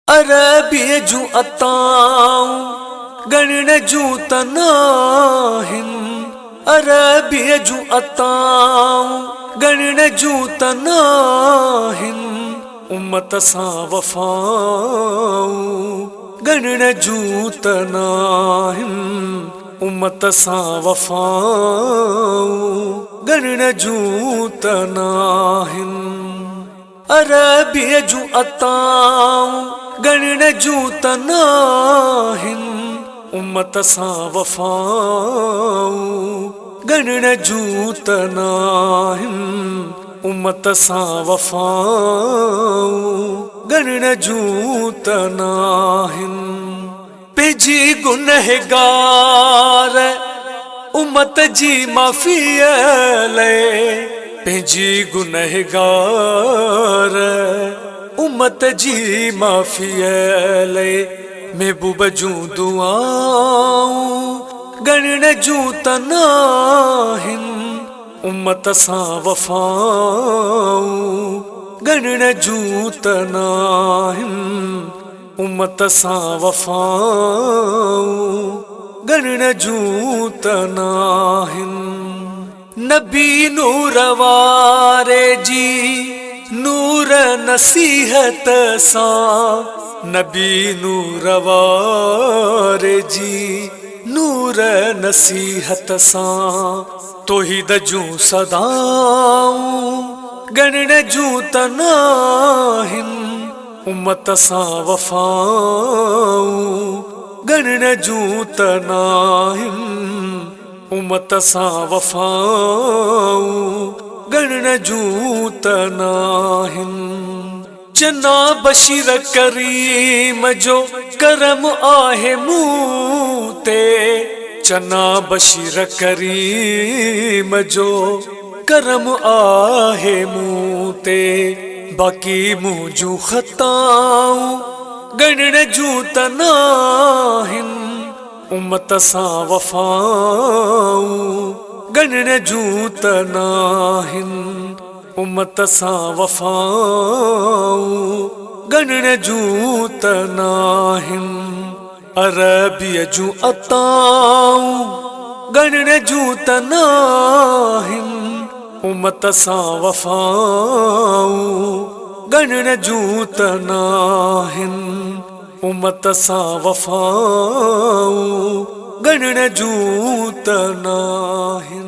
arbi jun ataaoun ganne jun tanahin arbi jun ataaoun ganne jun tanahin ummat sa wafaun ganne jun tanahin ummat sa wafaun ganne jun tanahin arbi jun ataaoun ganne jun tanahin ummat sa wafaun ganne jun tanahin ummat sa wafaun ganne jun tanahin पेजी गुनहगार उम्मत जी माफ़ी ले पेजी गुनहगार उम्मत जी माफ़ी ले महबूब जूं दुआऊं गणने जूं तनाहिन उम्मत सा वफ़ाऊं गणने जूं तनाहिन उम्मत सा वफ़ाऊं गणने जूं तनाहिन नबी नूर वारे जी नूर नसीहत सा नबी नूर वारे जी नूर नसीहत सा तौहीद जूं सदाऊं गणने जूं तनाहिन उम्मत सा वफ़ाऊं गणने जूं तनाहिन उम्मत सा वफ़ाऊं गणने जूं तनाहिन चना बशीर करीम जो करम आहे मूं ते चना बशीर करीम जो करम आहे मूं ते बाकी मुझू खताऊं गणने जूं तनाहिन उम्मत सा वफ़ाऊं गणने जूं तनाहिन उम्मत सा वफ़ाऊं गणने जूं तनाहिन अरबी जूं अताऊं गणने जूं तनाहिन उम्मत सा वफ़ाऊं गणने जूं तनाहिन उम्मत सा वफ़ाऊं गणने जूं तनाहिन।